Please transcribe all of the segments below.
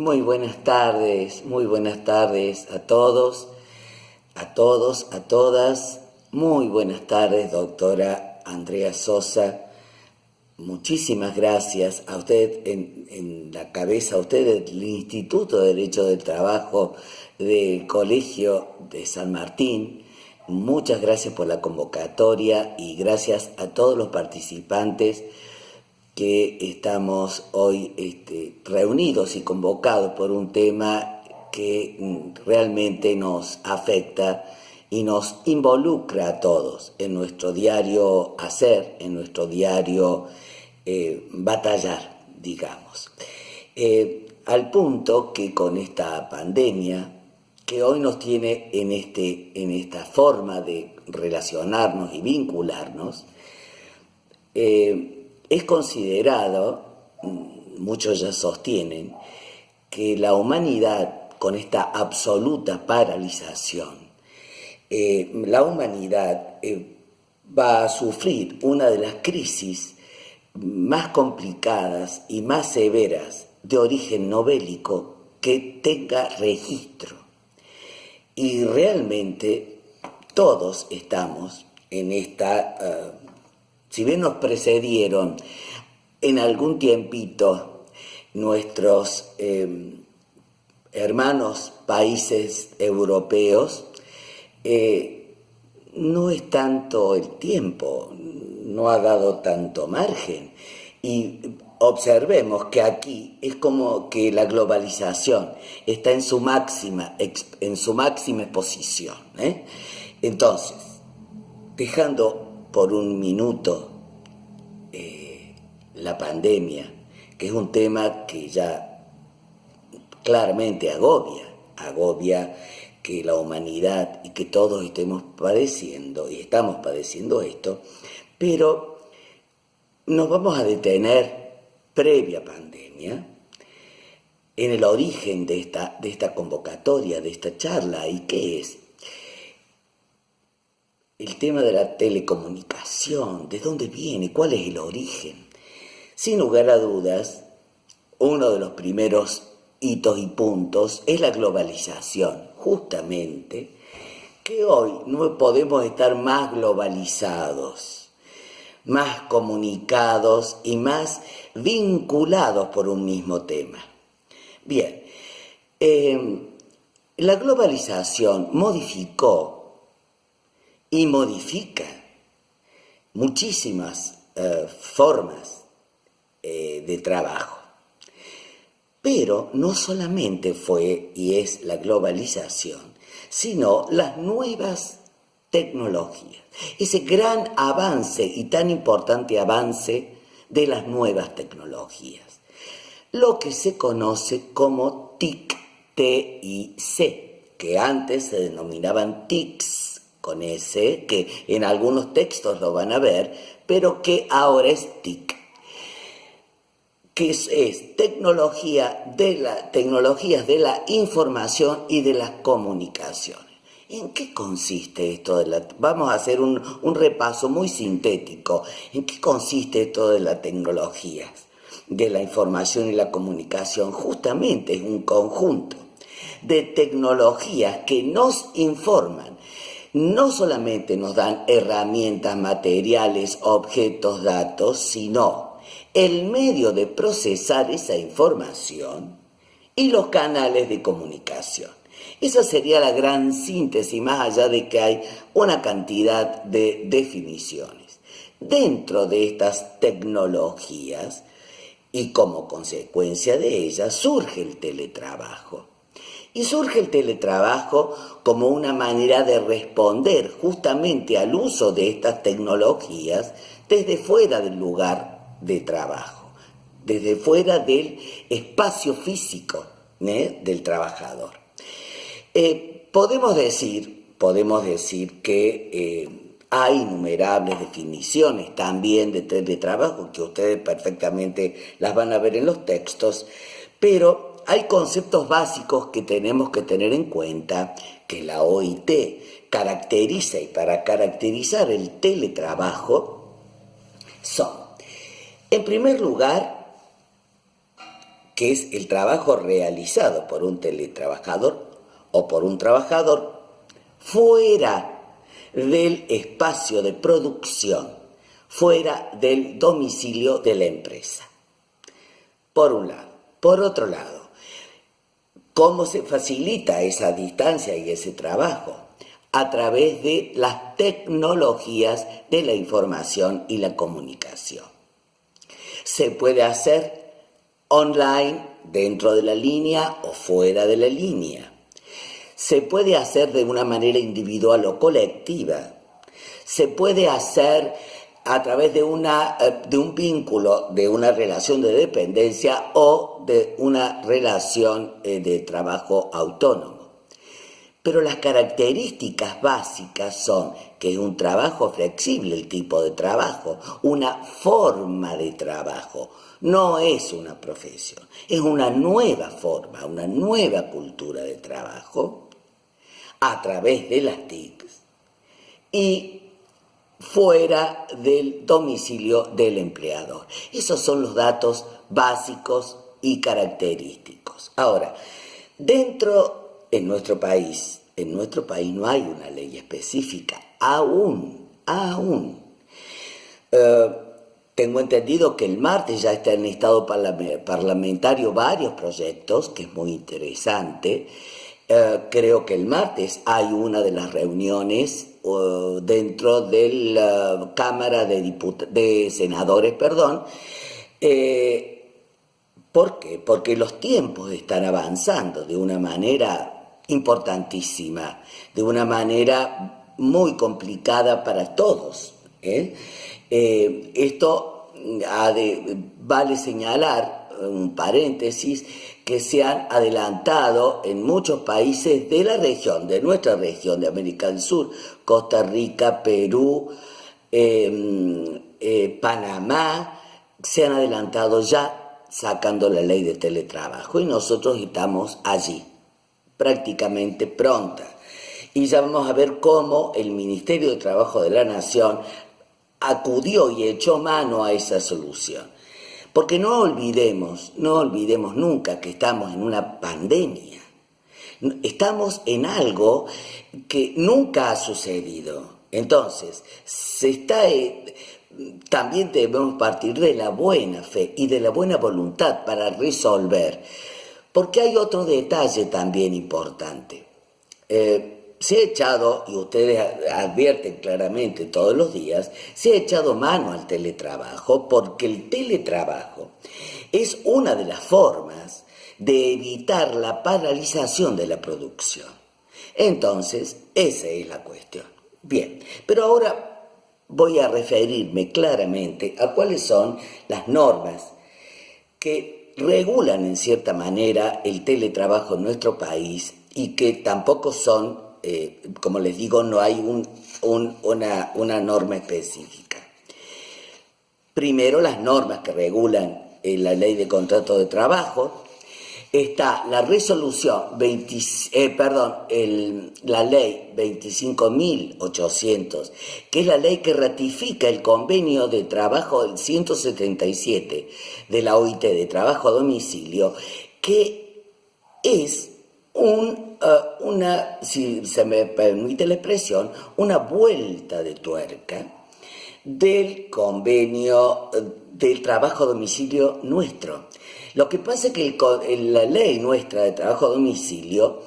Muy buenas tardes a todos, a todas. Muy buenas tardes, doctora Andrea Sosa. Muchísimas gracias a usted en la cabeza, a usted del Instituto de Derecho del Trabajo del Colegio de San Martín. Muchas gracias por la convocatoria y gracias a todos los participantes que estamos hoy reunidos y convocados por un tema que realmente nos afecta y nos involucra a todos en nuestro diario hacer, en nuestro diario batallar, digamos. Al punto que con esta pandemia, que hoy nos tiene en esta forma de relacionarnos y vincularnos, es considerado, muchos ya sostienen, que la humanidad, con esta absoluta paralización, la humanidad va a sufrir una de las crisis más complicadas y más severas de origen no bélico que tenga registro. Y realmente todos estamos en esta... si bien nos precedieron en algún tiempito nuestros hermanos países europeos, no es tanto el tiempo, no ha dado tanto margen. Y observemos que aquí es como que la globalización está en su máxima exposición. Entonces, dejando por un minuto la pandemia, que es un tema que ya claramente agobia que la humanidad y que todos estemos padeciendo, y estamos padeciendo esto, pero nos vamos a detener previa pandemia en el origen de esta convocatoria, de esta charla. ¿Y qué es? El tema de la telecomunicación, ¿de dónde viene? ¿Cuál es el origen? Sin lugar a dudas, uno de los primeros hitos y puntos es la globalización, justamente, que hoy no podemos estar más globalizados, más comunicados y más vinculados por un mismo tema. Bien, la globalización modificó y modifica muchísimas formas de trabajo. Pero no solamente fue y es la globalización, sino las nuevas tecnologías. Ese gran avance y tan importante avance de las nuevas tecnologías. Lo que se conoce como TIC, T-I-C, que antes se denominaban TICs, con S, que en algunos textos lo van a ver, pero que ahora es TIC, que es tecnologías de la información y de las comunicaciones. ¿En qué consiste esto vamos a hacer un repaso muy sintético? ¿En qué consiste esto de las tecnologías de la información y la comunicación? Justamente es un conjunto de tecnologías que nos informan. No solamente nos dan herramientas materiales, objetos, datos, sino el medio de procesar esa información y los canales de comunicación. Esa sería la gran síntesis, más allá de que hay una cantidad de definiciones. Dentro de estas tecnologías y como consecuencia de ellas surge el teletrabajo. Y surge el teletrabajo como una manera de responder justamente al uso de estas tecnologías desde fuera del lugar de trabajo, desde fuera del espacio físico del trabajador. Podemos decir que hay innumerables definiciones también de teletrabajo, que ustedes perfectamente las van a ver en los textos, pero hay conceptos básicos que tenemos que tener en cuenta que la OIT caracteriza, y para caracterizar el teletrabajo son, en primer lugar, que es el trabajo realizado por un teletrabajador o por un trabajador fuera del espacio de producción, fuera del domicilio de la empresa. Por un lado. Por otro lado, ¿cómo se facilita esa distancia y ese trabajo? A través de las tecnologías de la información y la comunicación. Se puede hacer online, dentro de la línea o fuera de la línea. Se puede hacer de una manera individual o colectiva. Se puede hacer a través de un vínculo, de una relación de dependencia o de una relación de trabajo autónomo. Pero las características básicas son que es un trabajo flexible, el tipo de trabajo, una forma de trabajo. No es una profesión, es una nueva forma, una nueva cultura de trabajo a través de las TICs y fuera del domicilio del empleador. Esos son los datos básicos y característicos. Ahora, en nuestro país no hay una ley específica, aún. Tengo entendido que el martes ya está en estado parlamentario varios proyectos, que es muy interesante. Creo que el martes hay una de las reuniones dentro de la Cámara de Senadores, ¿Por qué? Porque los tiempos están avanzando de una manera importantísima, de una manera muy complicada para todos. Esto vale señalar, un paréntesis, que se han adelantado en muchos países de la región, de nuestra región de América del Sur, Costa Rica, Perú, Panamá, se han adelantado ya sacando la ley de teletrabajo y nosotros estamos allí, prácticamente pronta. Y ya vamos a ver cómo el Ministerio de Trabajo de la Nación acudió y echó mano a esa solución. Porque no olvidemos nunca que estamos en una pandemia. Estamos en algo que nunca ha sucedido. Entonces, también debemos partir de la buena fe y de la buena voluntad para resolver. Porque hay otro detalle también importante. Se ha echado, y ustedes advierten claramente todos los días, se ha echado mano al teletrabajo porque el teletrabajo es una de las formas de evitar la paralización de la producción. Entonces, esa es la cuestión. Bien, pero ahora voy a referirme claramente a cuáles son las normas que regulan en cierta manera el teletrabajo en nuestro país y que tampoco son, como les digo, no hay una norma específica. Primero, las normas que regulan la ley de contrato de trabajo. Está la resolución la ley 25.800, que es la ley que ratifica el convenio de trabajo del 177 de la OIT de trabajo a domicilio, que es si se me permite la expresión, una vuelta de tuerca del convenio del trabajo a domicilio nuestro. Lo que pasa es que la ley nuestra de trabajo a domicilio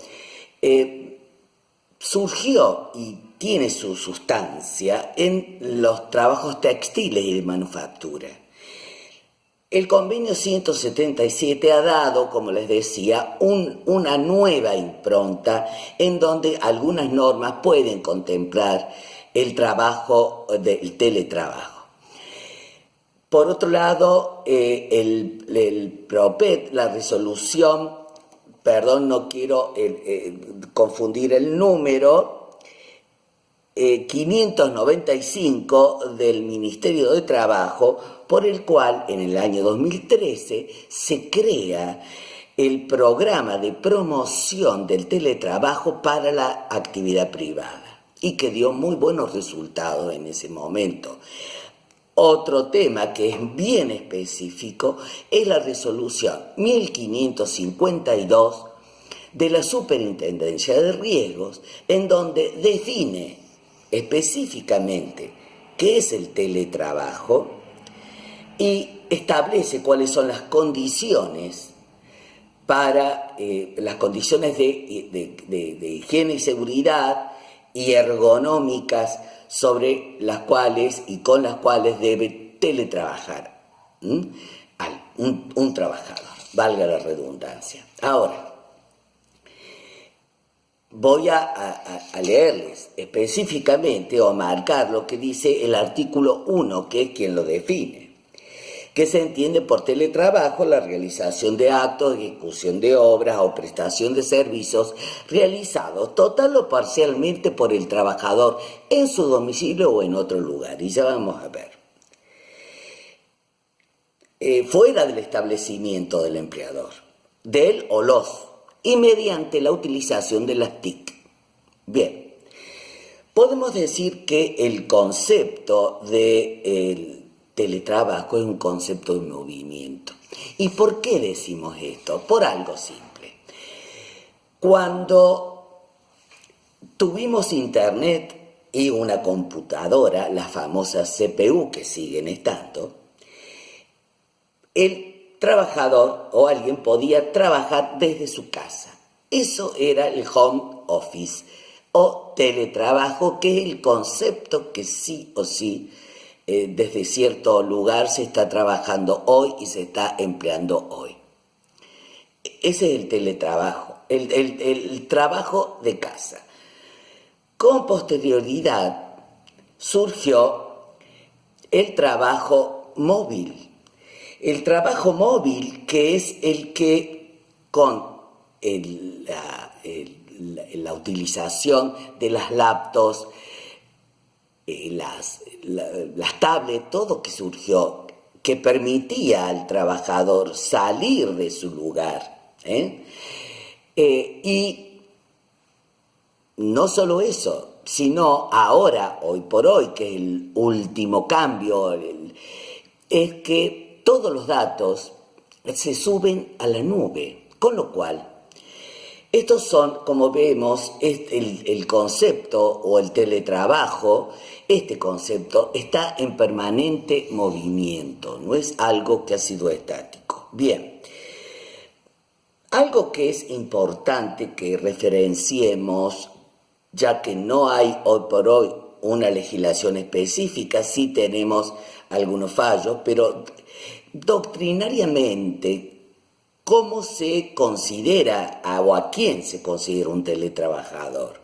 surgió y tiene su sustancia en los trabajos textiles y de manufactura. El convenio 177 ha dado, como les decía, una nueva impronta en donde algunas normas pueden contemplar el trabajo del teletrabajo. Por otro lado, el PROPET, la resolución, no quiero confundir el número, 595 del Ministerio de Trabajo, por el cual en el año 2013 se crea el programa de promoción del teletrabajo para la actividad privada y que dio muy buenos resultados en ese momento. Otro tema que es bien específico es la resolución 1552 de la Superintendencia de Riesgos, en donde define específicamente qué es el teletrabajo y establece cuáles son las condiciones para las condiciones de higiene y seguridad y ergonómicas sobre las cuales y con las cuales debe teletrabajar un trabajador, valga la redundancia. Ahora, voy a leerles específicamente o a marcar lo que dice el artículo 1, que es quien lo define. Que se entiende por teletrabajo la realización de actos, ejecución de obras o prestación de servicios realizados total o parcialmente por el trabajador en su domicilio o en otro lugar. Y ya vamos a ver. Fuera del establecimiento del empleador, de él o los, y mediante la utilización de las TIC. Bien, podemos decir que el concepto de teletrabajo es un concepto de movimiento. ¿Y por qué decimos esto? Por algo simple. Cuando tuvimos internet y una computadora, las famosas CPU que siguen estando, el trabajador o alguien podía trabajar desde su casa. Eso era el home office o teletrabajo, que es el concepto que sí o sí desde cierto lugar se está trabajando hoy y se está empleando hoy. Ese es el teletrabajo, el trabajo de casa. Con posterioridad surgió el trabajo móvil. El trabajo móvil, que es el que con la utilización de las laptops, las tablets, todo que surgió, que permitía al trabajador salir de su lugar. Y no solo eso, sino ahora, hoy por hoy, que es el último cambio, es que todos los datos se suben a la nube, con lo cual estos son, como vemos, el concepto o el teletrabajo. Este concepto está en permanente movimiento, no es algo que ha sido estático. Bien, algo que es importante que referenciemos, ya que no hay hoy por hoy una legislación específica, sí tenemos algunos fallos, pero doctrinariamente, ¿cómo se considera o a quién se considera un teletrabajador?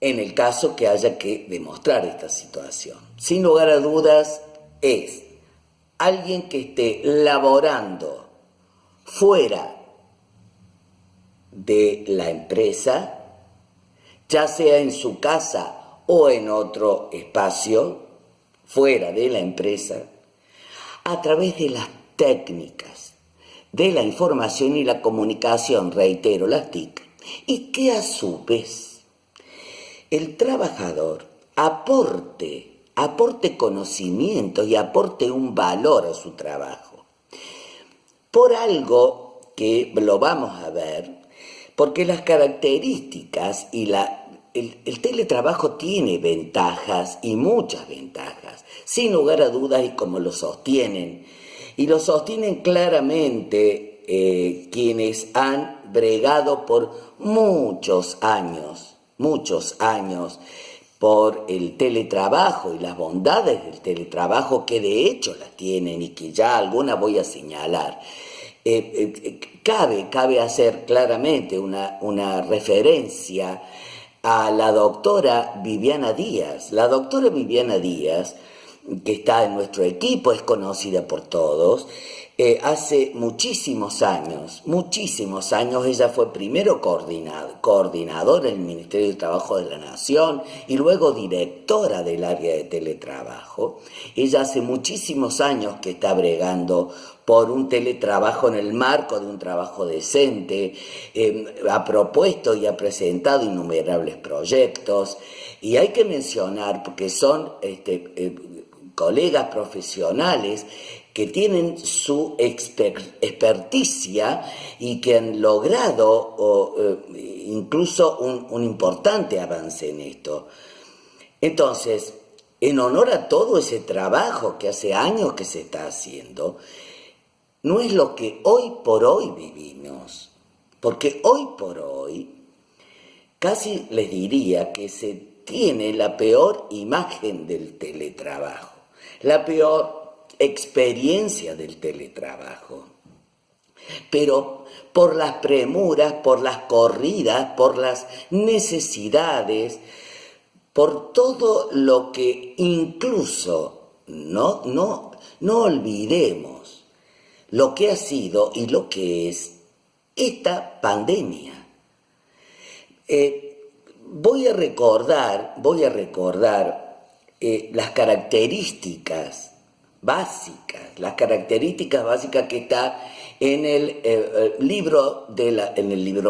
En el caso que haya que demostrar esta situación. Sin lugar a dudas, es alguien que esté laborando fuera de la empresa, ya sea en su casa o en otro espacio, fuera de la empresa, a través de las técnicas de la información y la comunicación, reitero, las TIC, y que a su vez el trabajador aporte conocimiento y aporte un valor a su trabajo. Por algo que lo vamos a ver, porque las características y el teletrabajo tiene ventajas y muchas ventajas, sin lugar a dudas, y como lo sostienen, y lo sostienen claramente quienes han bregado por muchos años por el teletrabajo y las bondades del teletrabajo, que de hecho las tienen y que ya algunas voy a señalar. Cabe hacer claramente una referencia a la doctora Viviana Díaz. La doctora Viviana Díaz, que está en nuestro equipo, es conocida por todos, Hace muchísimos años, ella fue primero coordinadora del Ministerio de Trabajo de la Nación y luego directora del área de teletrabajo. Ella hace muchísimos años que está bregando por un teletrabajo en el marco de un trabajo decente, ha propuesto y ha presentado innumerables proyectos, y hay que mencionar, porque son colegas profesionales que tienen su experticia y que han logrado incluso un importante avance en esto. Entonces, en honor a todo ese trabajo que hace años que se está haciendo, no es lo que hoy por hoy vivimos, porque hoy por hoy casi les diría que se tiene la peor imagen del teletrabajo, la peor experiencia del teletrabajo. Pero por las premuras, por las corridas, por las necesidades, por todo lo que incluso no olvidemos lo que ha sido y lo que es esta pandemia. Voy a recordar las características básicas que está en el libro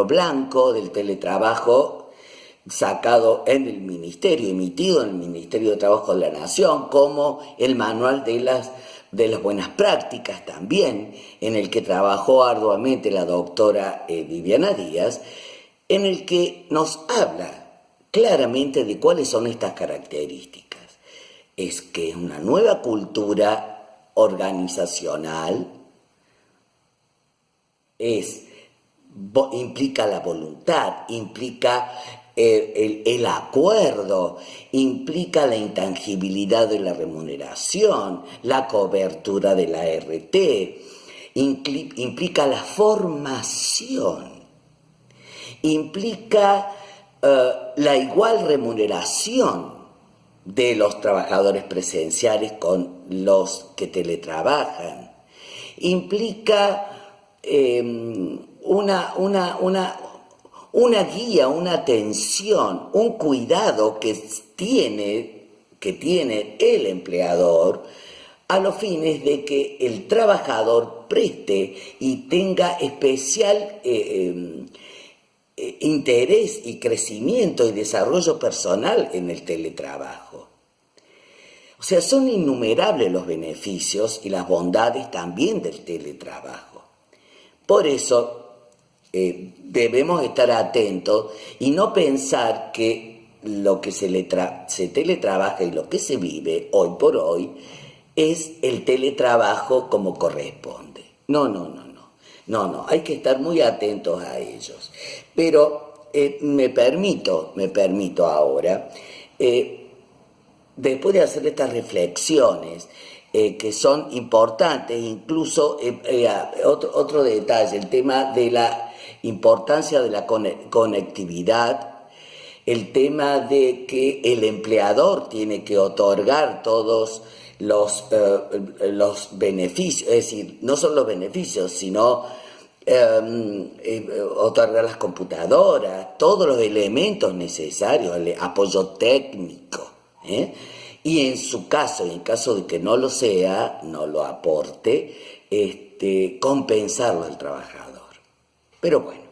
blanco del teletrabajo, sacado en el Ministerio, emitido en el Ministerio de Trabajo de la Nación, como el manual de las buenas prácticas también, en el que trabajó arduamente la doctora Viviana Díaz, en el que nos habla claramente de cuáles son estas características. Es que es una nueva cultura organizacional, implica la voluntad, implica el acuerdo, implica la intangibilidad de la remuneración, la cobertura de la ART, implica la formación, implica la igual remuneración de los trabajadores presenciales con los que teletrabajan, implica una guía, una atención, un cuidado que tiene el empleador a los fines de que el trabajador preste y tenga especial interés y crecimiento y desarrollo personal en el teletrabajo. O sea, son innumerables los beneficios y las bondades también del teletrabajo. Por eso debemos estar atentos y no pensar que lo que se teletrabaja y lo que se vive hoy por hoy es el teletrabajo como corresponde. No, hay que estar muy atentos a ellos. Pero me permito ahora, después de hacer estas reflexiones, que son importantes, incluso otro detalle, el tema de la importancia de la conectividad, el tema de que el empleador tiene que otorgar todos los beneficios, es decir, no solo los beneficios, sino otorgar las computadoras, todos los elementos necesarios, el apoyo técnico, y en su caso, y en caso de que no lo sea, no lo aporte, compensarlo al trabajador. Pero bueno,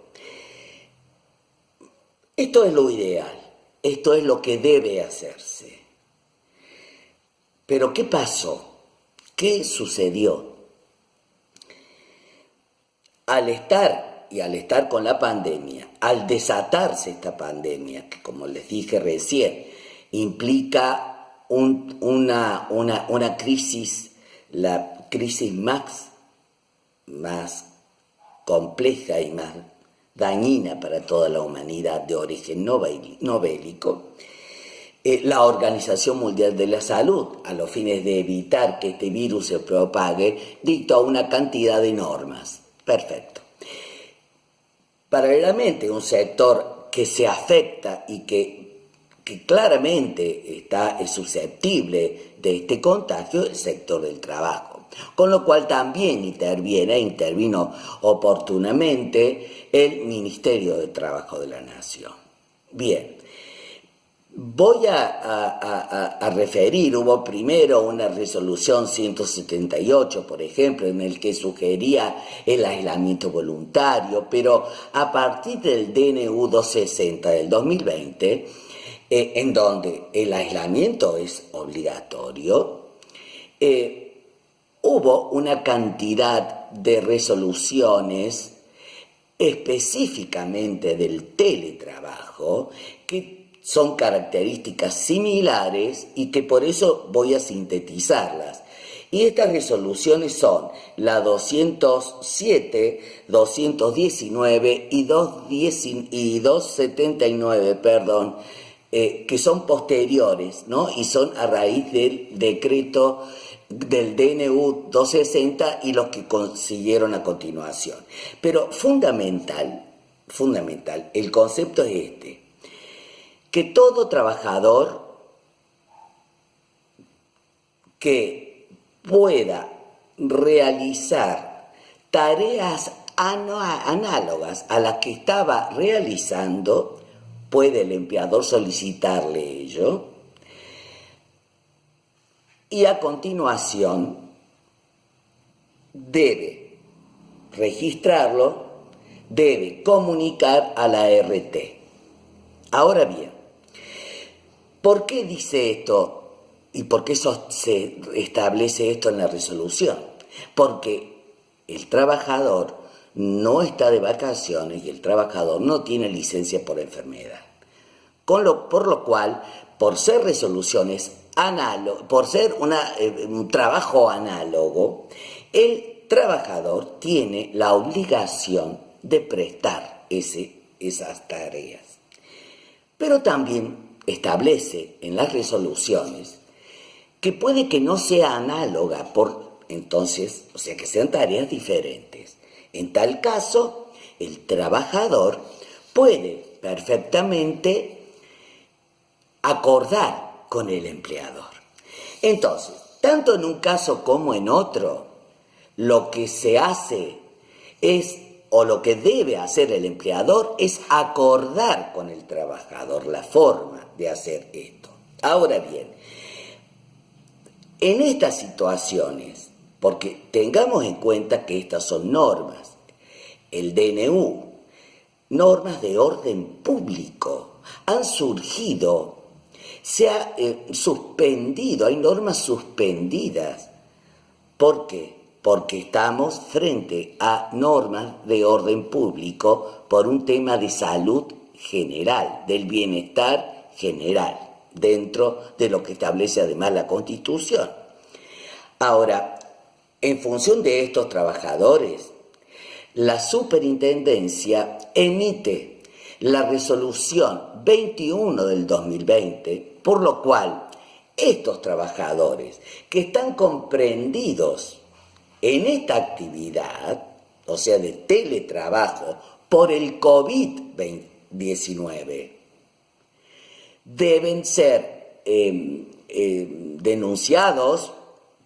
esto es lo ideal, esto es lo que debe hacerse. Pero ¿qué pasó? ¿Qué sucedió? Al estar con la pandemia, al desatarse esta pandemia, que como les dije recién, implica una crisis, la crisis más compleja y más dañina para toda la humanidad de origen no bélico, la Organización Mundial de la Salud, a los fines de evitar que este virus se propague, dictó una cantidad de normas. Perfecto. Paralelamente, un sector que se afecta y que claramente es susceptible de este contagio, el sector del trabajo. con lo cual también intervino oportunamente el Ministerio de Trabajo de la Nación. Bien, voy a referir, hubo primero una resolución 178, por ejemplo, en el que sugería el aislamiento voluntario, pero a partir del DNU 260 del 2020, en donde el aislamiento es obligatorio, hubo una cantidad de resoluciones específicamente del teletrabajo que son características similares y que por eso voy a sintetizarlas. Y estas resoluciones son la 207, 219 y 279, que son posteriores, ¿no? Y son a raíz del decreto del DNU 260 y los que consiguieron a continuación. Pero fundamental, el concepto es este: que todo trabajador que pueda realizar tareas análogas a las que estaba realizando, puede el empleador solicitarle ello, y a continuación debe registrarlo, debe comunicar a la ART. Ahora bien, ¿por qué dice esto y por qué se establece esto en la resolución? Porque el trabajador no está de vacaciones y el trabajador no tiene licencia por enfermedad. Por lo cual, por ser resoluciones análogas, por ser un trabajo análogo, el trabajador tiene la obligación de prestar esas tareas. Pero también establece en las resoluciones que puede que no sea análoga, entonces, o sea, que sean tareas diferentes. En tal caso, el trabajador puede perfectamente acordar con el empleador. Entonces, tanto en un caso como en otro, lo que se hace o lo que debe hacer el empleador es acordar con el trabajador la forma de hacer esto. Ahora bien, en estas situaciones, porque tengamos en cuenta que estas son normas, el DNU, normas de orden público, han surgido, se ha suspendido, hay normas suspendidas. ¿Por qué? Porque estamos frente a normas de orden público por un tema de salud general, del bienestar general, dentro de lo que establece además la Constitución. Ahora, en función de estos trabajadores, la Superintendencia emite la resolución 21 del 2020, por lo cual estos trabajadores que están comprendidos en esta actividad, o sea, de teletrabajo por el COVID-19, deben ser denunciados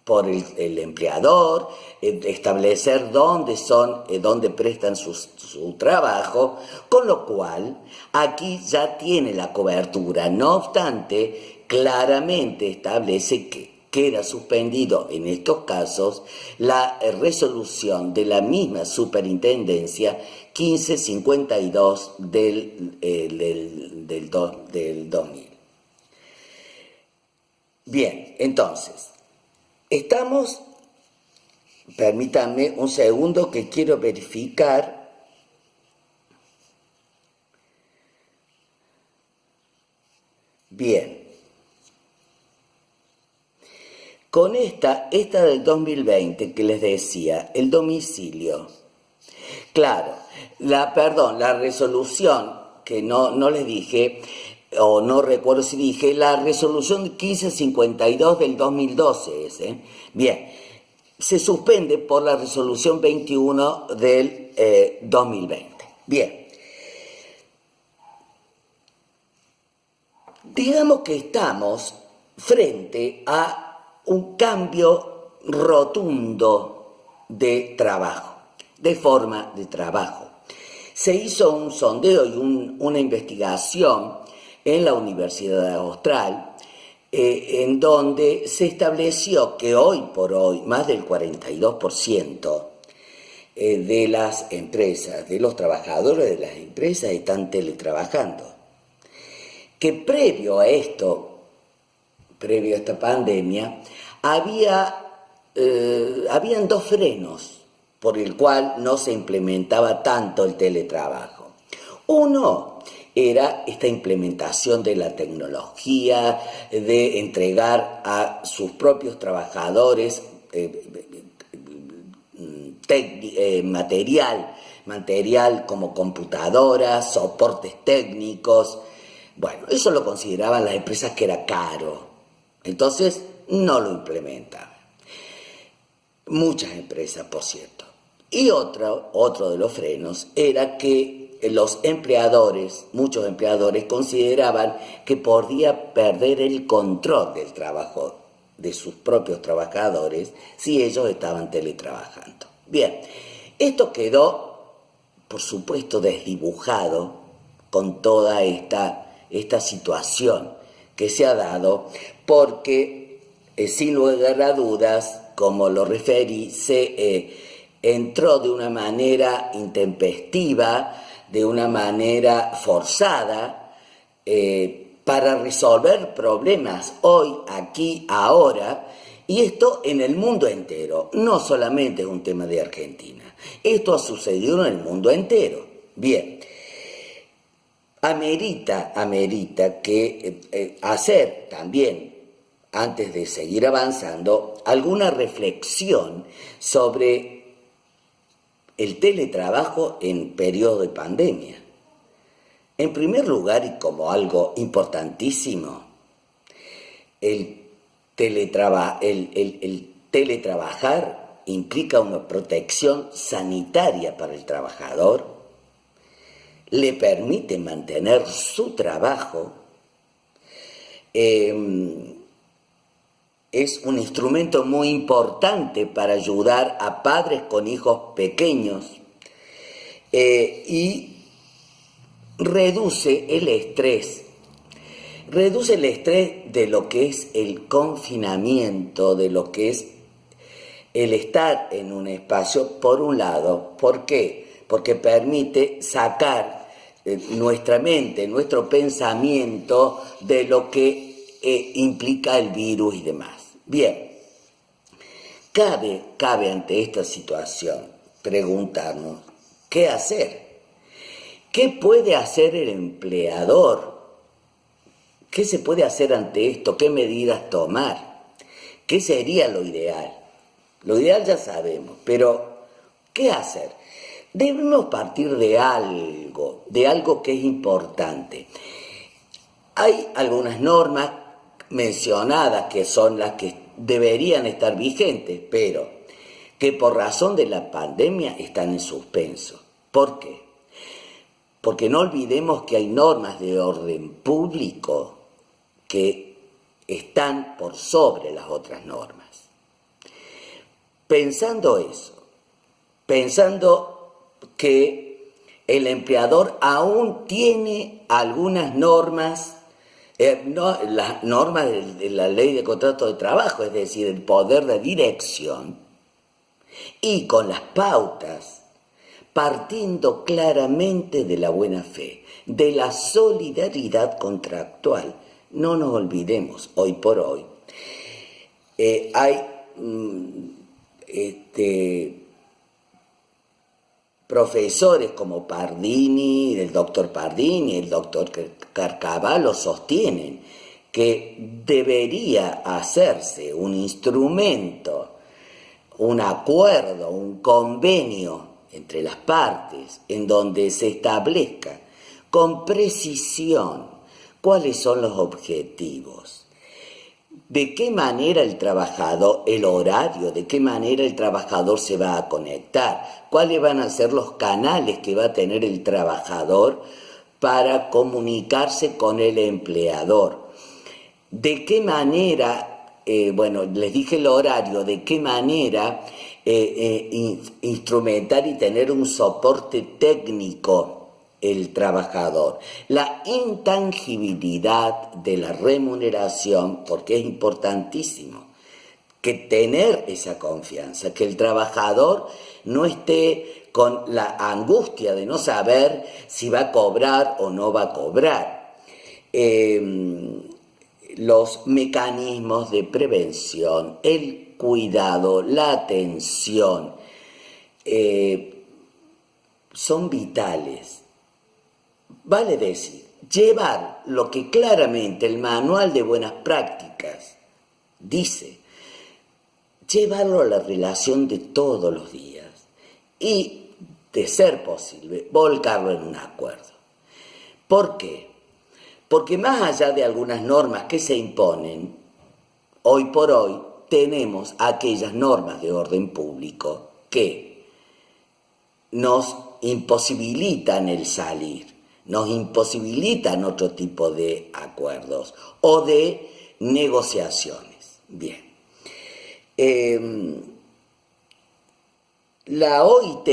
por el empleador, establecer dónde prestan su trabajo, con lo cual aquí ya tiene la cobertura. No obstante, claramente establece que queda suspendido en estos casos la resolución de la misma Superintendencia 1552 del 2000. Bien, entonces, permítanme un segundo que quiero verificar. Bien. Con esta del 2020 que les decía, el domicilio. Claro, la resolución que no les dije, o no recuerdo si dije, la resolución 1552 del 2012 es, Bien, se suspende por la resolución 21 del 2020. Bien. Digamos que estamos frente a un cambio rotundo de trabajo, de forma de trabajo. Se hizo un sondeo y una investigación en la Universidad Austral, en donde se estableció que hoy por hoy más del 42% de las empresas, de los trabajadores de las empresas están teletrabajando. Que previo a esta pandemia, habían dos frenos por el cual no se implementaba tanto el teletrabajo. Uno era esta implementación de la tecnología, de entregar a sus propios trabajadores material como computadoras, soportes técnicos. Bueno, eso lo consideraban las empresas que era caro, entonces no lo implementaban. Muchas empresas, por cierto. Y otro de los frenos era que muchos empleadores consideraban que podía perder el control del trabajo de sus propios trabajadores si ellos estaban teletrabajando. Bien, esto quedó, por supuesto, desdibujado con toda esta situación que se ha dado, porque sin lugar a dudas, como lo referí, se entró de una manera intempestiva, de una manera forzada, para resolver problemas hoy, aquí, ahora, y esto en el mundo entero. No solamente es un tema de Argentina, esto ha sucedido en el mundo entero. Bien, amerita que hacer también, antes de seguir avanzando, alguna reflexión sobre el teletrabajo en periodo de pandemia. En primer lugar, y como algo importantísimo, el teletrabajar implica una protección sanitaria para el trabajador, le permite mantener su trabajo, es un instrumento muy importante para ayudar a padres con hijos pequeños, y reduce el estrés de lo que es el confinamiento, de lo que es el estar en un espacio, por un lado. ¿Por qué? Porque permite sacar nuestra mente, nuestro pensamiento de lo que implica el virus y demás. Bien, cabe ante esta situación preguntarnos qué hacer. ¿Qué puede hacer el empleador? ¿Qué se puede hacer ante esto? ¿Qué medidas tomar? ¿Qué sería lo ideal? Lo ideal ya sabemos, pero ¿qué hacer? Debemos partir de algo que es importante. Hay algunas normas mencionadas que son las que deberían estar vigentes, pero que por razón de la pandemia están en suspenso. ¿Por qué? Porque no olvidemos que hay normas de orden público que están por sobre las otras normas. Pensando eso, pensando que el empleador aún tiene algunas normas, las normas de la ley de contrato de trabajo, es decir, el poder de dirección, y con las pautas, partiendo claramente de la buena fe, de la solidaridad contractual. No nos olvidemos, hoy por hoy, hay profesores como Pardini, el doctor Pardini, el doctor Carcavalo sostienen que debería hacerse un instrumento, un acuerdo, un convenio entre las partes, en donde se establezca con precisión cuáles son los objetivos, de qué manera el trabajador, el horario, de qué manera el trabajador se va a conectar, cuáles van a ser los canales que va a tener el trabajador para comunicarse con el empleador, de qué manera bueno, les dije el horario, de qué manera instrumentar y tener un soporte técnico el trabajador. La intangibilidad de la remuneración, porque es importantísimo que tener esa confianza, que el trabajador no esté con la angustia de no saber si va a cobrar o no va a cobrar. Los mecanismos de prevención, el cuidado, la atención, son vitales. Vale decir, llevar lo que claramente el manual de buenas prácticas dice, llevarlo a la relación de todos los días y, de ser posible, volcarlo en un acuerdo. ¿Por qué? Porque más allá de algunas normas que se imponen, hoy por hoy tenemos aquellas normas de orden público que nos imposibilitan el salir, nos imposibilitan otro tipo de acuerdos o de negociaciones. Bien. La OIT,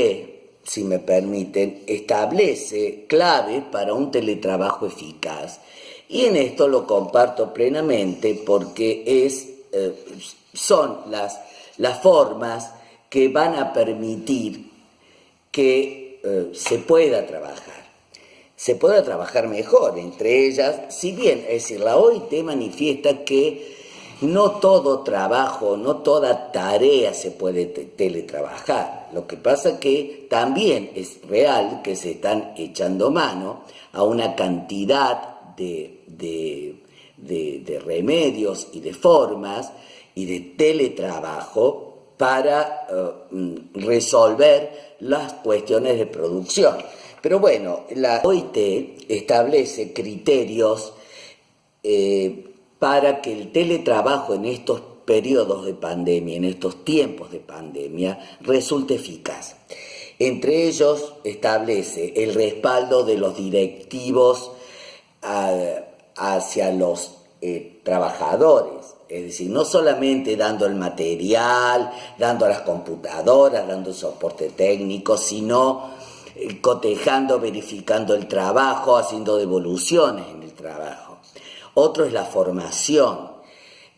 si me permiten, establece claves para un teletrabajo eficaz y en esto lo comparto plenamente porque son las formas que van a permitir que se pueda trabajar mejor. Entre ellas, si bien, es decir, la OIT manifiesta que no todo trabajo, no toda tarea se puede teletrabajar. Lo que pasa es que también es real que se están echando mano a una cantidad de remedios y de formas y de teletrabajo para resolver las cuestiones de producción. Pero bueno, la OIT establece criterios para que el teletrabajo en estos periodos de pandemia, en estos tiempos de pandemia, resulte eficaz. Entre ellos establece el respaldo de los directivos hacia los trabajadores, es decir, no solamente dando el material, dando las computadoras, dando el soporte técnico, sino cotejando, verificando el trabajo, haciendo devoluciones en el trabajo. Otro es la formación.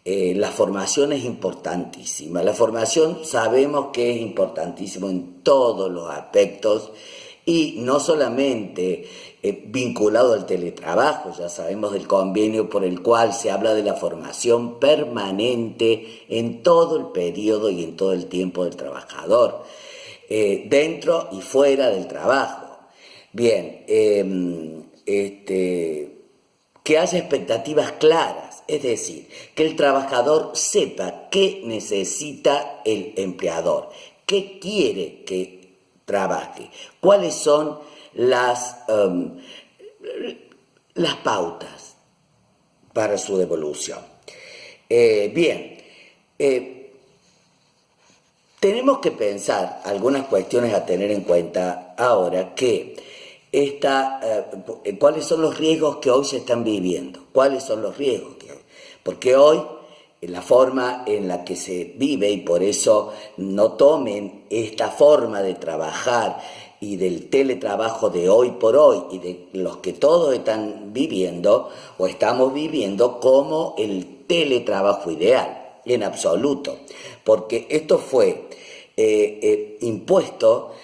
La formación es importantísima. La formación sabemos que es importantísimo en todos los aspectos y no solamente vinculado al teletrabajo. Ya sabemos del convenio por el cual se habla de la formación permanente en todo el periodo y en todo el tiempo del trabajador, dentro y fuera del trabajo. Bien, que haya expectativas claras, es decir, que el trabajador sepa qué necesita el empleador, qué quiere que trabaje, cuáles son las pautas para su devolución. Tenemos que pensar algunas cuestiones a tener en cuenta ahora que cuáles son los riesgos que hoy se están viviendo, cuáles son los riesgos que hoy, porque hoy la forma en la que se vive, y por eso no tomen esta forma de trabajar y del teletrabajo de hoy por hoy y de los que todos están viviendo o estamos viviendo como el teletrabajo ideal, en absoluto, porque esto fue impuesto,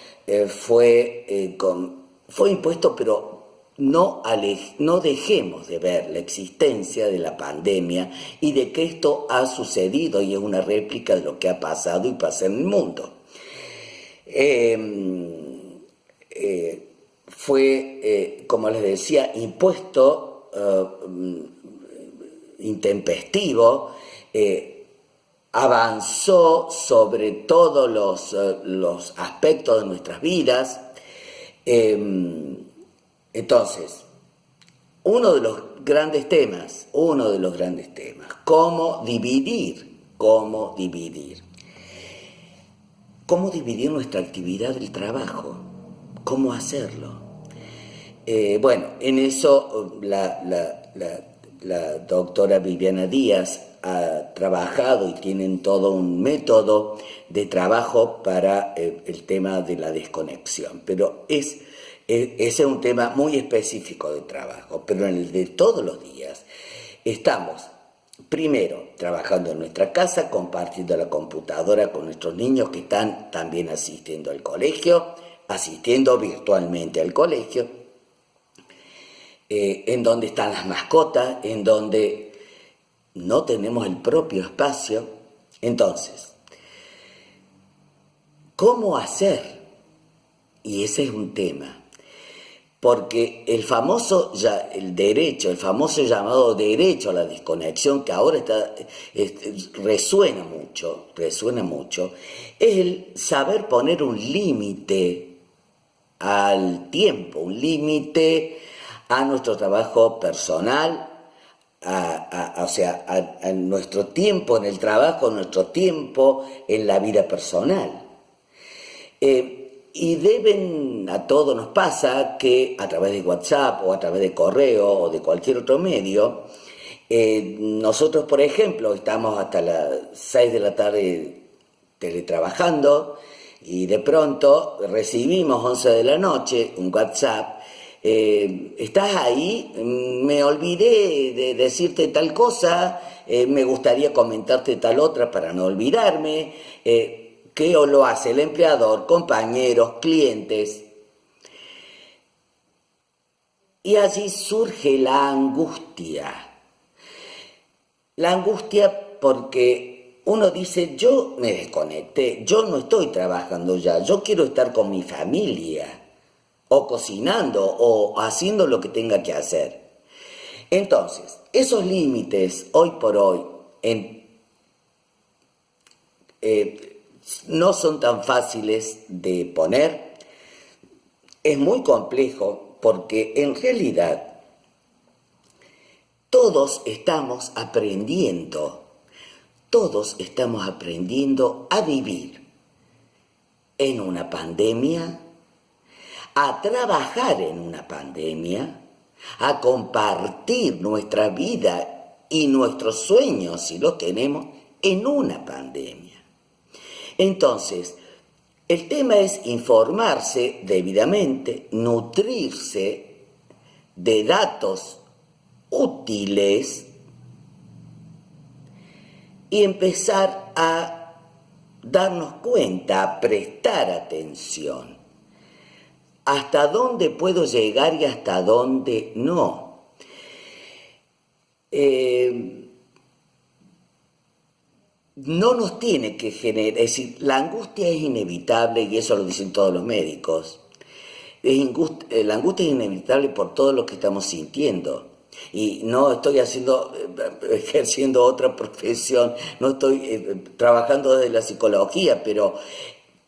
fue impuesto, pero no dejemos de ver la existencia de la pandemia y de que esto ha sucedido y es una réplica de lo que ha pasado y pasa en el mundo. Fue, como les decía, impuesto intempestivo, avanzó sobre todos los aspectos de nuestras vidas. Entonces, uno de los grandes temas, ¿cómo dividir nuestra actividad del trabajo? ¿Cómo hacerlo? En eso la doctora Viviana Díaz trabajado y tienen todo un método de trabajo para el tema de la desconexión, pero ese es un tema muy específico de trabajo, pero en el de todos los días estamos primero trabajando en nuestra casa, compartiendo la computadora con nuestros niños que están también asistiendo al colegio, asistiendo virtualmente al colegio, en donde están las mascotas, en donde no tenemos el propio espacio. Entonces, ¿cómo hacer? Y ese es un tema, porque el famoso llamado derecho a la desconexión, que ahora resuena mucho, es el saber poner un límite al tiempo, un límite a nuestro trabajo personal, a nuestro tiempo en el trabajo, nuestro tiempo en la vida personal. Y a todos nos pasa que a través de WhatsApp o a través de correo o de cualquier otro medio, nosotros, por ejemplo, estamos hasta las 6 de la tarde teletrabajando y de pronto recibimos 11 de la noche un WhatsApp. ¿Estás ahí? Me olvidé de decirte tal cosa, me gustaría comentarte tal otra para no olvidarme. ¿Qué lo hace el empleador, compañeros, clientes? Y allí surge la angustia. La angustia porque uno dice, yo me desconecté, yo no estoy trabajando ya, yo quiero estar con mi familia, o cocinando, o haciendo lo que tenga que hacer. Entonces, esos límites, hoy por hoy, no son tan fáciles de poner. Es muy complejo porque en realidad todos estamos aprendiendo a vivir en una pandemia, a trabajar en una pandemia, a compartir nuestra vida y nuestros sueños, si los tenemos, en una pandemia. Entonces, el tema es informarse debidamente, nutrirse de datos útiles y empezar a darnos cuenta, a prestar atención. ¿Hasta dónde puedo llegar y hasta dónde no? No nos tiene que generar, es decir, la angustia es inevitable y eso lo dicen todos los médicos. La angustia es inevitable por todo lo que estamos sintiendo. Y no estoy ejerciendo otra profesión, no estoy trabajando desde la psicología, pero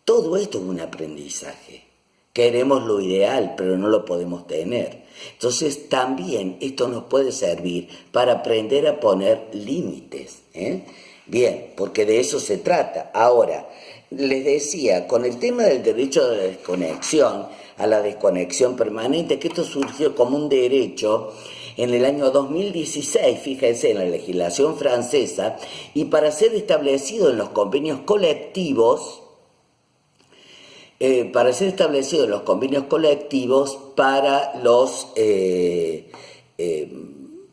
todo esto es un aprendizaje. Queremos lo ideal, pero no lo podemos tener. Entonces también esto nos puede servir para aprender a poner límites, Bien, porque de eso se trata. Ahora, les decía, con el tema del derecho a la desconexión, permanente, que esto surgió como un derecho en el año 2016, fíjense, en la legislación francesa, y para ser establecido en los convenios colectivos,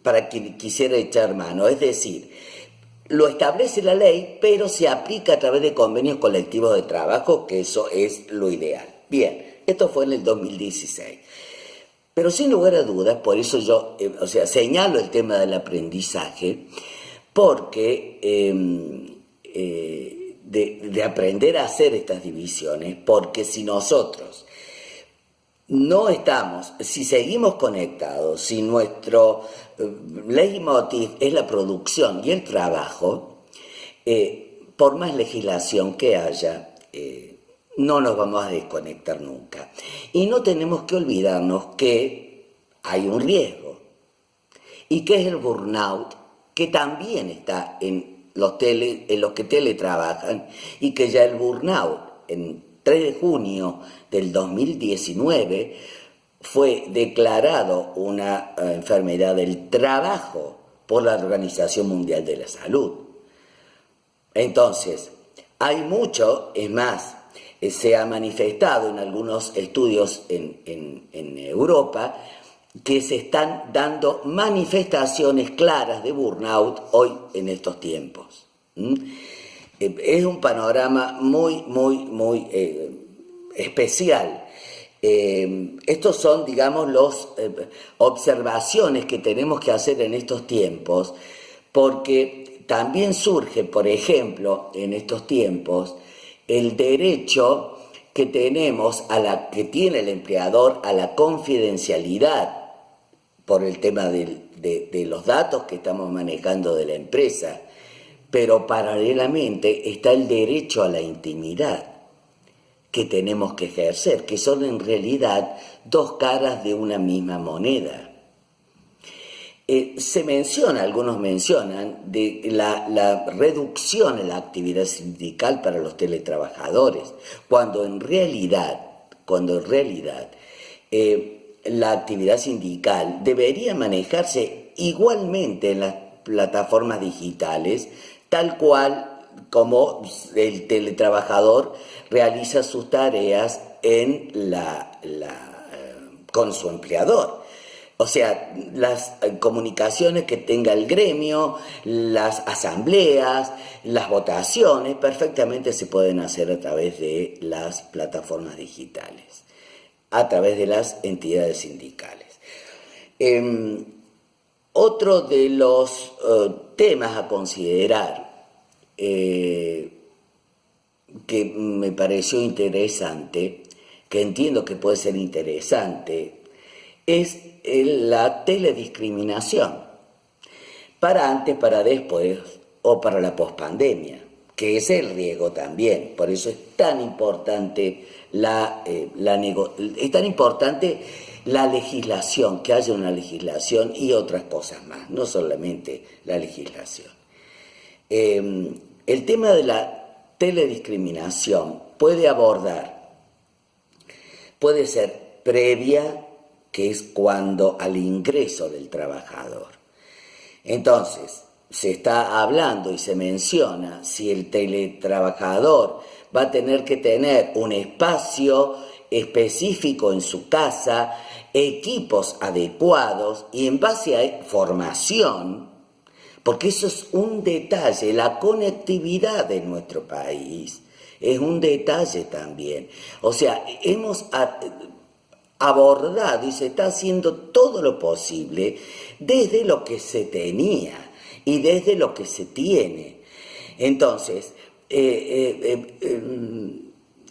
para quien quisiera echar mano, es decir, lo establece la ley, pero se aplica a través de convenios colectivos de trabajo, que eso es lo ideal. Bien, esto fue en el 2016. Pero sin lugar a dudas, por eso yo señalo el tema del aprendizaje, porque de aprender a hacer estas divisiones, porque si nosotros si seguimos conectados, si nuestro leitmotiv es la producción y el trabajo, por más legislación que haya, no nos vamos a desconectar nunca. Y no tenemos que olvidarnos que hay un riesgo, y que es el burnout, que también está en los que teletrabajan, y que ya el burnout, en 3 de junio del 2019, fue declarado una enfermedad del trabajo por la Organización Mundial de la Salud. Entonces, hay mucho, es más, se ha manifestado en algunos estudios en Europa que se están dando manifestaciones claras de burnout hoy en estos tiempos. Es un panorama muy especial. Estos son, digamos, las observaciones que tenemos que hacer en estos tiempos, porque también surge, por ejemplo, en estos tiempos, el derecho que tenemos que tiene el empleador a la confidencialidad por el tema de los datos que estamos manejando de la empresa, pero paralelamente está el derecho a la intimidad que tenemos que ejercer, que son en realidad dos caras de una misma moneda. Algunos mencionan de la reducción en la actividad sindical para los teletrabajadores, cuando en realidad la actividad sindical debería manejarse igualmente en las plataformas digitales, tal cual como el teletrabajador realiza sus tareas con su empleador. O sea, las comunicaciones que tenga el gremio, las asambleas, las votaciones, perfectamente se pueden hacer a través de las plataformas digitales, a través de las entidades sindicales. Otro de los temas a considerar que me pareció interesante, que entiendo que puede ser interesante, es la telediscriminación, para antes, para después o para la pospandemia, que es el riesgo también. Por eso es tan importante la legislación, que haya una legislación y otras cosas más, no solamente la legislación. El tema de la telediscriminación puede ser previa, que es cuando al ingreso del trabajador. Entonces, se está hablando y se menciona si el teletrabajador va a tener que tener un espacio específico en su casa, equipos adecuados y en base a formación, porque eso es un detalle, la conectividad de nuestro país es un detalle también. O sea, hemos abordado y se está haciendo todo lo posible desde lo que se tenía y desde lo que se tiene. Entonces,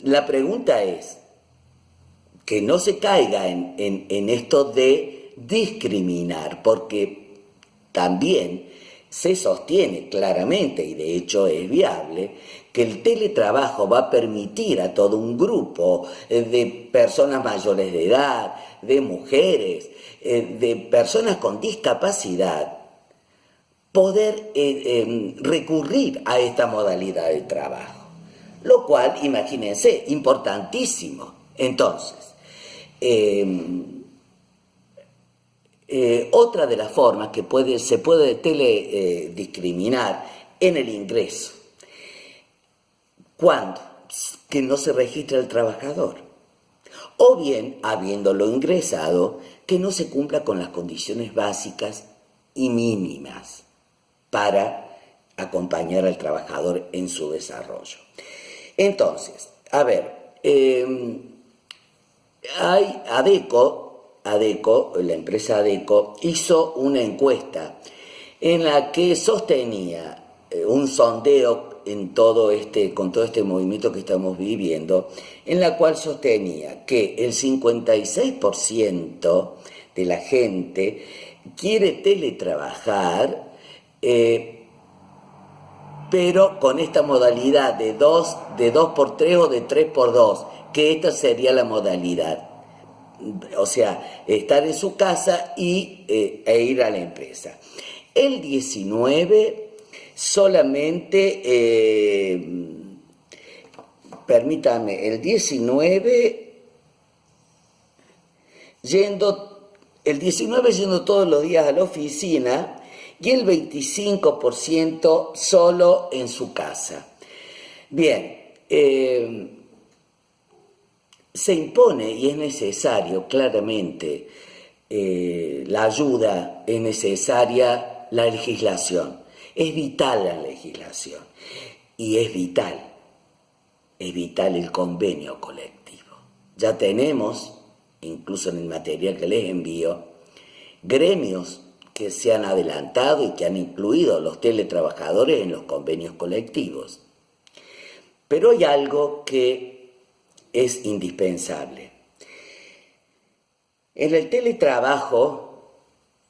la pregunta es que no se caiga en esto de discriminar, porque también se sostiene claramente, y de hecho es viable, que el teletrabajo va a permitir a todo un grupo de personas mayores de edad, de mujeres, de personas con discapacidad, poder recurrir a esta modalidad de trabajo. Lo cual, imagínense, importantísimo. Entonces, otra de las formas que se puede telediscriminar en el ingreso. ¿Cuándo? Que no se registra el trabajador. O bien, habiéndolo ingresado, que no se cumpla con las condiciones básicas y mínimas para acompañar al trabajador en su desarrollo. Entonces, a ver, ADECO, la empresa ADECO, hizo una encuesta en la que sostenía un sondeo con todo este movimiento que estamos viviendo, en la cual sostenía que el 56% de la gente quiere teletrabajar, pero con esta modalidad de 2x3 o de 3x2, que esta sería la modalidad. O sea, estar en su casa e ir a la empresa. El 19 solamente, el 19 yendo todos los días a la oficina, y el 25% solo en su casa. Bien, se impone y es necesario, claramente, la ayuda, es necesaria la legislación, es vital la legislación y es vital el convenio colectivo. Ya tenemos, incluso en el material que les envío, gremios que se han adelantado y que han incluido a los teletrabajadores en los convenios colectivos. Pero hay algo que es indispensable. En el teletrabajo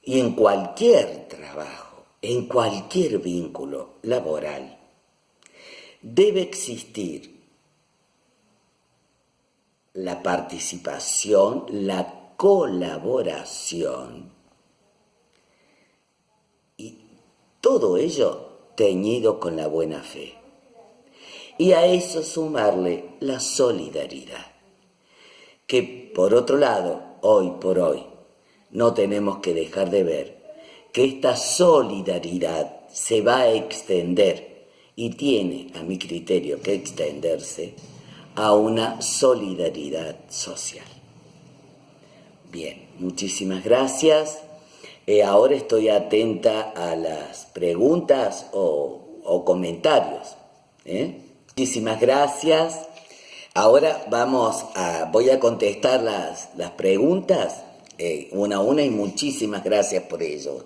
y en cualquier trabajo, en cualquier vínculo laboral, debe existir la participación, la colaboración y todo ello teñido con la buena fe. Y a eso sumarle la solidaridad, que por otro lado, hoy por hoy, no tenemos que dejar de ver que esta solidaridad se va a extender y tiene, a mi criterio, que extenderse a una solidaridad social. Bien, muchísimas gracias. Ahora estoy atenta a las preguntas o comentarios. Muchísimas gracias. Ahora voy a contestar las preguntas una a una y muchísimas gracias por ello.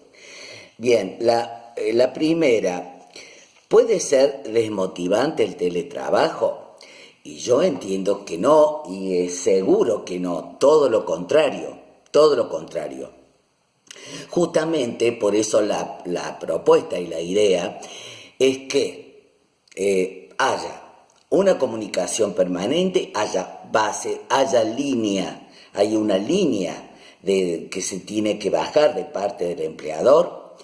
Bien, la primera, ¿puede ser desmotivante el teletrabajo? Y yo entiendo que no, y es seguro que no, todo lo contrario. Justamente por eso la propuesta y la idea es que haya una comunicación permanente, haya base, haya línea, hay una línea que se tiene que bajar de parte del empleador.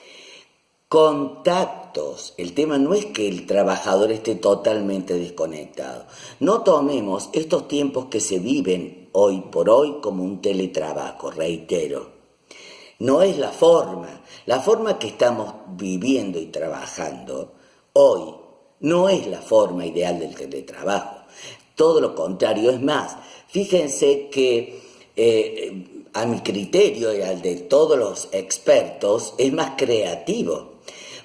Contactos, el tema no es que el trabajador esté totalmente desconectado. No tomemos estos tiempos que se viven hoy por hoy como un teletrabajo, reitero. No es la forma que estamos viviendo y trabajando hoy no es la forma ideal del teletrabajo. Todo lo contrario, es más, fíjense que a mi criterio y al de todos los expertos es más creativo,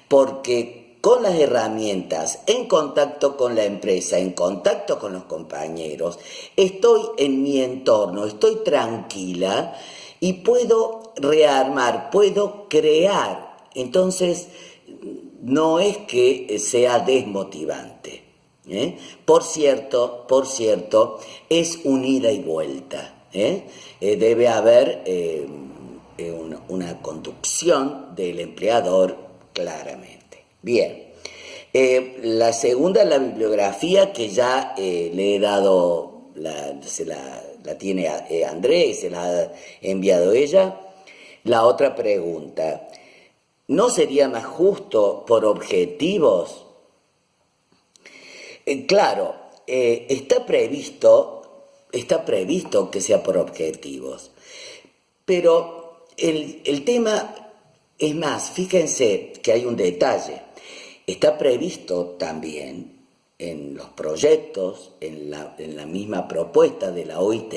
porque con las herramientas, en contacto con la empresa, en contacto con los compañeros, estoy en mi entorno, estoy tranquila y puedo rearmar, puedo crear. Entonces, no es que sea desmotivante. Por cierto, es un ida y vuelta. Debe haber una conducción del empleador claramente. Bien. La segunda, la bibliografía que ya le he dado, la tiene Andrés, se la ha enviado ella. La otra pregunta, ¿no sería más justo por objetivos? Claro, está previsto que sea por objetivos, pero el tema es más, fíjense que hay un detalle, está previsto también en los proyectos, en la misma propuesta de la OIT,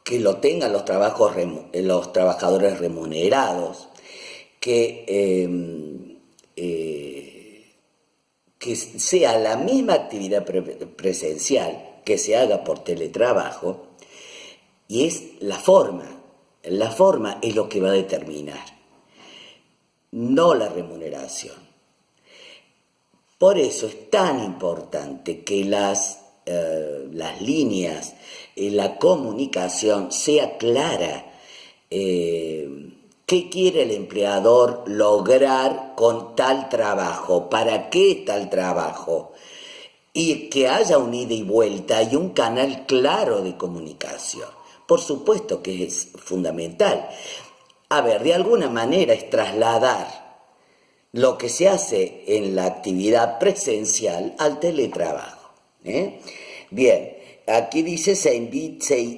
que lo tengan los trabajadores remunerados, que sea la misma actividad presencial que se haga por teletrabajo, y es la forma es lo que va a determinar, no la remuneración. Por eso es tan importante que las líneas, la comunicación sea clara. ¿Qué quiere el empleador lograr con tal trabajo? ¿Para qué tal trabajo? Y que haya un ida y vuelta y un canal claro de comunicación. Por supuesto que es fundamental. A ver, de alguna manera es trasladar lo que se hace en la actividad presencial al teletrabajo. Bien, aquí dice se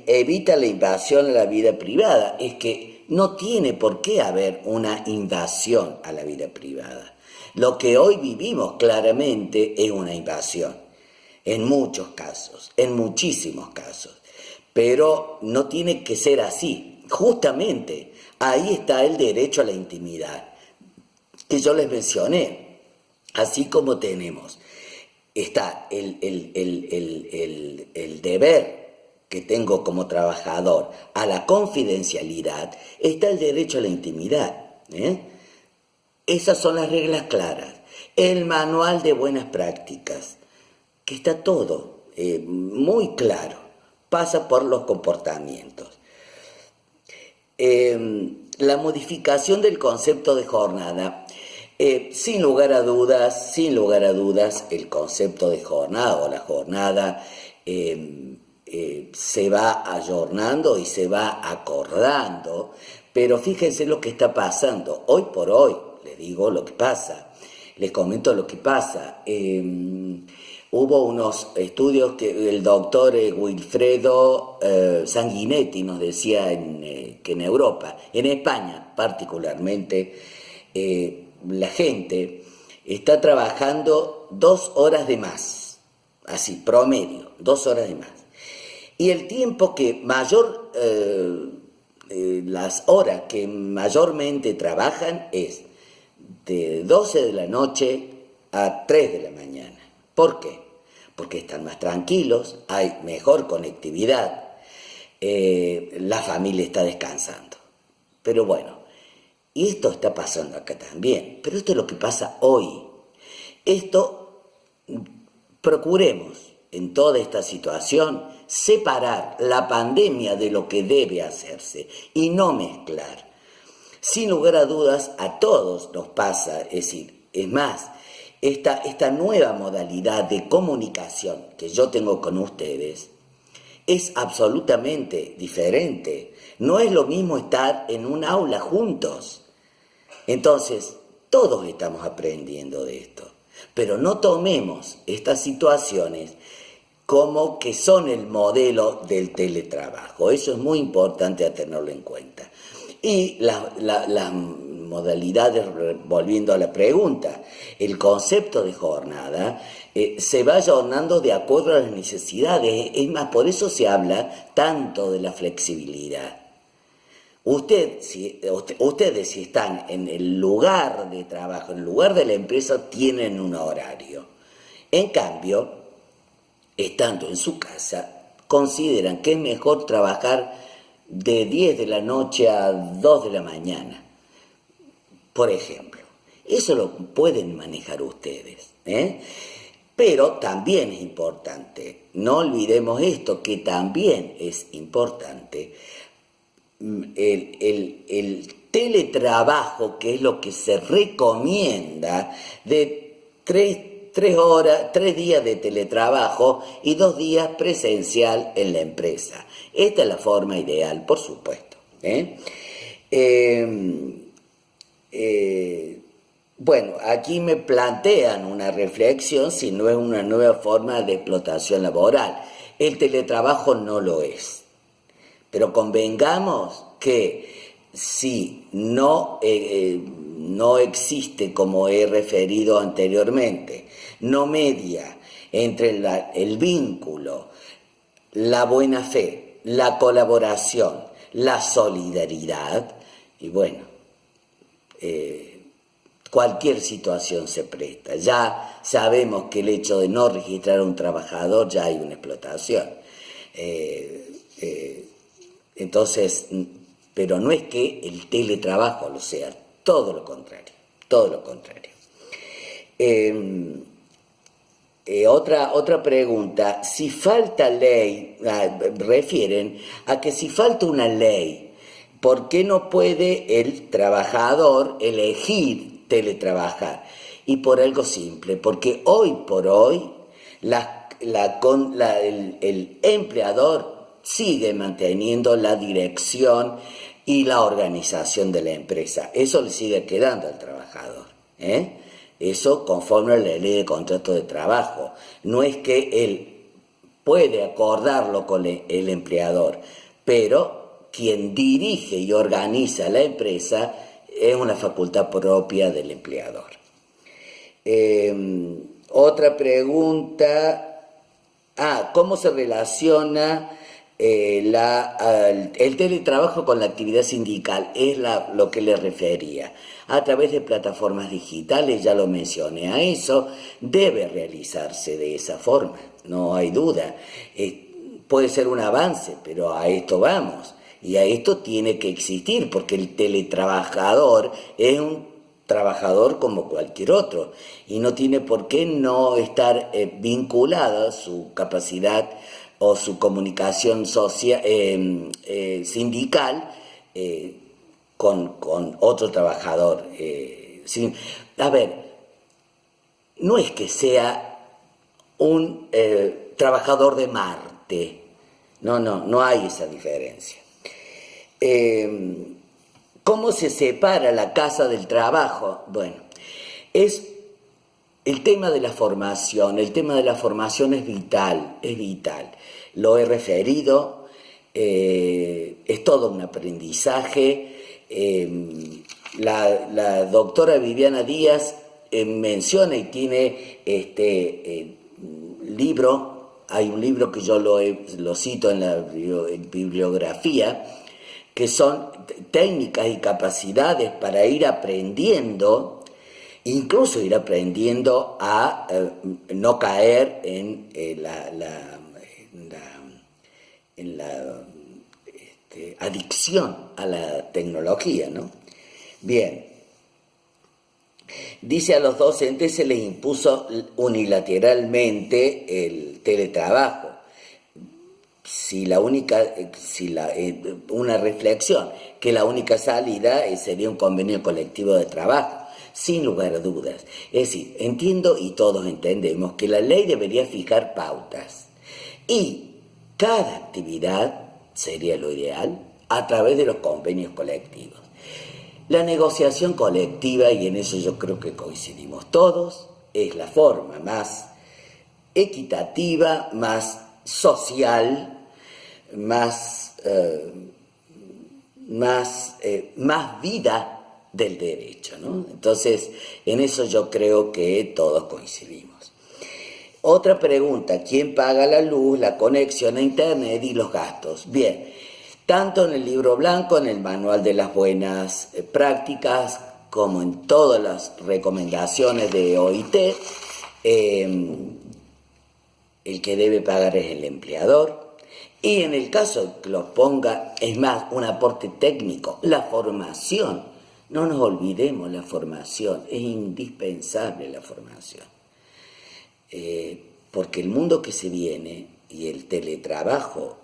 evita la invasión a la vida privada. Es que no tiene por qué haber una invasión a la vida privada. Lo que hoy vivimos claramente es una invasión, en muchos casos, en muchísimos casos, pero no tiene que ser así. Justamente ahí está el derecho a la intimidad, que yo les mencioné, así como tenemos. Está el deber que tengo como trabajador a la confidencialidad, está el derecho a la intimidad. Esas son las reglas claras. El manual de buenas prácticas, que está todo muy claro, pasa por los comportamientos. La modificación del concepto de jornada. Sin lugar a dudas, el concepto de jornada o la jornada se va ayornando y se va acordando, pero fíjense lo que está pasando. Hoy por hoy, les digo lo que pasa, les comento lo que pasa. Hubo unos estudios que el doctor Wilfredo Sanguinetti nos decía que en Europa, en España particularmente, la gente está trabajando 2 horas de más, así, promedio, 2 horas de más. Y el tiempo que mayor, las horas que mayormente trabajan es de 12 de la noche a 3 de la mañana. ¿Por qué? Porque están más tranquilos, hay mejor conectividad, la familia está descansando. Pero bueno, y esto está pasando acá también, pero esto es lo que pasa hoy. Esto, procuremos en toda esta situación separar la pandemia de lo que debe hacerse y no mezclar. Sin lugar a dudas, a todos nos pasa, es decir, es más, esta nueva modalidad de comunicación que yo tengo con ustedes es absolutamente diferente. No es lo mismo estar en un aula juntos. Entonces, todos estamos aprendiendo de esto, pero no tomemos estas situaciones como que son el modelo del teletrabajo. Eso es muy importante a tenerlo en cuenta. Y las modalidades, volviendo a la pregunta, el concepto de jornada se va ayornando de acuerdo a las necesidades. Es más, por eso se habla tanto de la flexibilidad. Ustedes, si están en el lugar de trabajo, en el lugar de la empresa, tienen un horario. En cambio, estando en su casa, consideran que es mejor trabajar de 10 de la noche a 2 de la mañana, por ejemplo. Eso lo pueden manejar ustedes, Pero también es importante, no olvidemos esto, que también es importante el teletrabajo, que es lo que se recomienda, de 3 días de teletrabajo y 2 días presencial en la empresa. Esta es la forma ideal, por supuesto. Bueno, aquí me plantean una reflexión si no es una nueva forma de explotación laboral. El teletrabajo no lo es. Pero convengamos que si no existe, como he referido anteriormente, no media entre el vínculo, la buena fe, la colaboración, la solidaridad, y bueno, cualquier situación se presta. Ya sabemos que el hecho de no registrar a un trabajador ya hay una explotación. Entonces, pero no es que el teletrabajo lo sea, todo lo contrario, todo lo contrario. Otra pregunta, si falta ley, refieren a que si falta una ley, ¿por qué no puede el trabajador elegir teletrabajar? Y por algo simple, porque hoy por hoy el empleador sigue manteniendo la dirección y la organización de la empresa. Eso le sigue quedando al trabajador. Eso conforme a la ley de contrato de trabajo. No es que él puede acordarlo con el empleador, pero quien dirige y organiza la empresa es una facultad propia del empleador. Otra pregunta, ¿cómo se relaciona el teletrabajo con la actividad sindical? Es lo que le refería. A través de plataformas digitales, ya lo mencioné, a eso debe realizarse de esa forma, no hay duda. Puede ser un avance, pero a esto vamos. Y a esto tiene que existir, porque el teletrabajador es un trabajador como cualquier otro y no tiene por qué no estar vinculada su capacidad o su comunicación sindical con otro trabajador. A ver, no es que sea un trabajador de Marte, no hay esa diferencia. ¿Cómo se separa la casa del trabajo? Bueno, es el tema de la formación. El tema de la formación es vital, es vital. Lo he referido, es todo un aprendizaje. La doctora Viviana Díaz menciona y tiene libro, hay un libro que yo lo cito en la bibliografía, que son técnicas y capacidades para ir aprendiendo, incluso ir aprendiendo a no caer en la adicción a la tecnología, ¿no? Bien, dice a los docentes se les impuso unilateralmente el teletrabajo. Una reflexión, que la única salida sería un convenio colectivo de trabajo, sin lugar a dudas. Es decir, entiendo y todos entendemos que la ley debería fijar pautas y cada actividad, sería lo ideal, a través de los convenios colectivos. La negociación colectiva, y en eso yo creo que coincidimos todos, es la forma más equitativa, más social, más vida del derecho, ¿no? Entonces, en eso yo creo que todos coincidimos. Otra pregunta, ¿quién paga la luz, la conexión a internet y los gastos? Bien, tanto en el libro blanco, en el manual de las buenas prácticas, como en todas las recomendaciones de OIT, el que debe pagar es el empleador. Y en el caso que lo ponga, es más, un aporte técnico, la formación. No nos olvidemos la formación, es indispensable la formación. Porque el mundo que se viene y el teletrabajo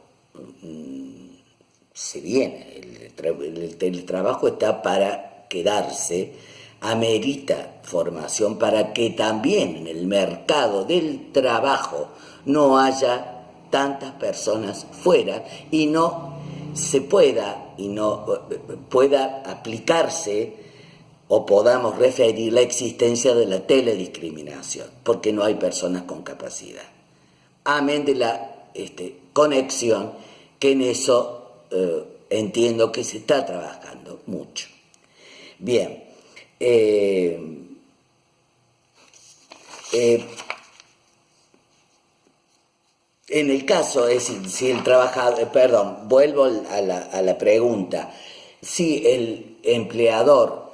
se viene, el teletrabajo está para quedarse, amerita formación para que también en el mercado del trabajo no haya tantas personas fuera y no se pueda aplicarse o podamos referir la existencia de la telediscriminación, porque no hay personas con capacidad. Amén de la conexión, que en eso entiendo que se está trabajando mucho. Bien, en el caso, es decir, si el trabajador, vuelvo a la pregunta, si el empleador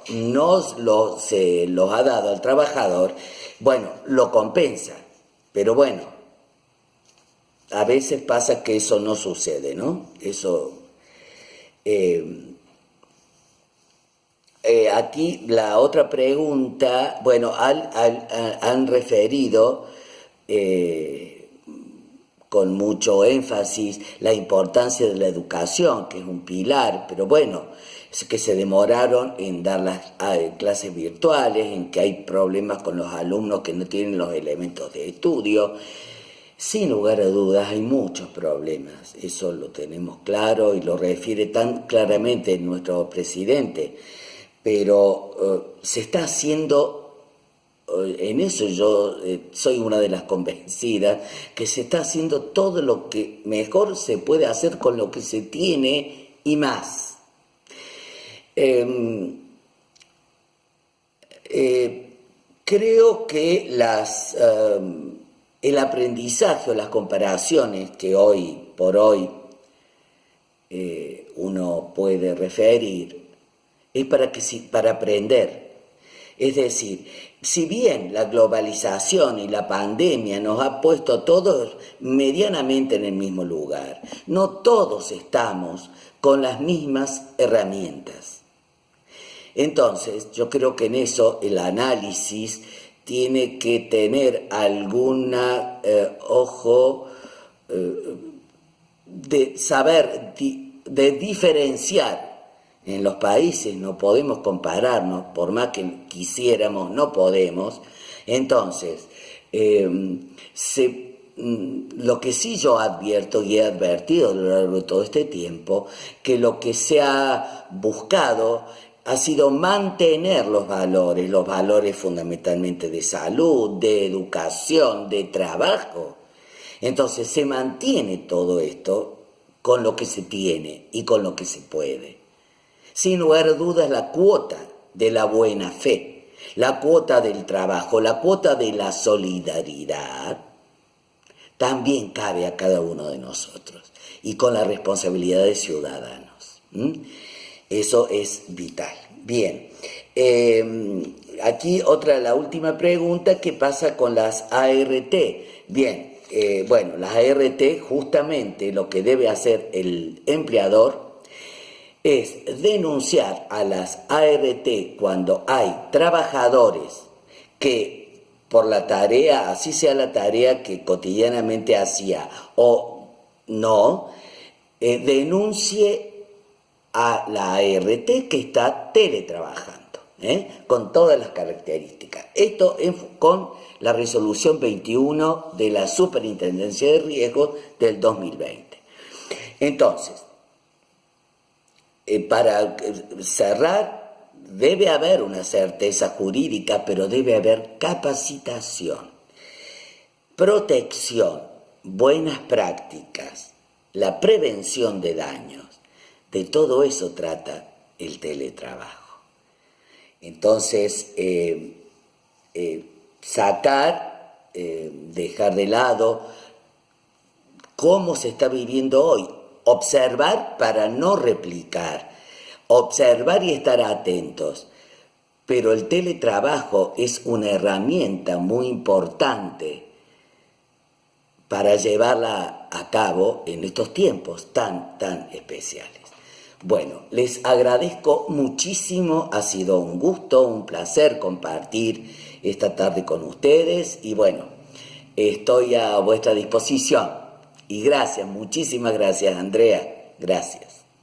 se los ha dado al trabajador, bueno, lo compensa, pero bueno, a veces pasa que eso no sucede, ¿no? Eso, aquí la otra pregunta, bueno, han referido con mucho énfasis la importancia de la educación, que es un pilar, pero bueno, es que se demoraron en dar las clases virtuales, en que hay problemas con los alumnos que no tienen los elementos de estudio. Sin lugar a dudas hay muchos problemas, eso lo tenemos claro y lo refiere tan claramente nuestro presidente, pero se está haciendo. En eso yo soy una de las convencidas, que se está haciendo todo lo que mejor se puede hacer con lo que se tiene y más. Creo que el aprendizaje o las comparaciones que hoy por hoy uno puede referir es para aprender. Es decir, si bien la globalización y la pandemia nos ha puesto todos medianamente en el mismo lugar, no todos estamos con las mismas herramientas. Entonces, yo creo que en eso el análisis tiene que tener alguna ojo de saber, de diferenciar. En los países no podemos compararnos, por más que quisiéramos, no podemos. Entonces, lo que sí yo advierto y he advertido a lo largo de todo este tiempo, que lo que se ha buscado ha sido mantener los valores fundamentalmente de salud, de educación, de trabajo. Entonces se mantiene todo esto con lo que se tiene y con lo que se puede. Sin lugar a dudas, la cuota de la buena fe, la cuota del trabajo, la cuota de la solidaridad, también cabe a cada uno de nosotros y con la responsabilidad de ciudadanos. Eso es vital. Bien, aquí la última pregunta, ¿qué pasa con las ART? Bien, bueno, las ART justamente lo que debe hacer el empleador es denunciar a las ART cuando hay trabajadores que por la tarea, así sea la tarea que cotidianamente hacía o no, denuncie a la ART que está teletrabajando, con todas las características. Esto es con la resolución 21 de la Superintendencia de Riesgos del 2020. Entonces, para cerrar, debe haber una certeza jurídica, pero debe haber capacitación, protección, buenas prácticas, la prevención de daños. De todo eso trata el teletrabajo. Entonces, dejar de lado cómo se está viviendo hoy. Observar para no replicar, observar y estar atentos. Pero el teletrabajo es una herramienta muy importante para llevarla a cabo en estos tiempos tan especiales. Bueno, les agradezco muchísimo, ha sido un gusto, un placer compartir esta tarde con ustedes y bueno, estoy a vuestra disposición. Y gracias, muchísimas gracias, Andrea. Gracias.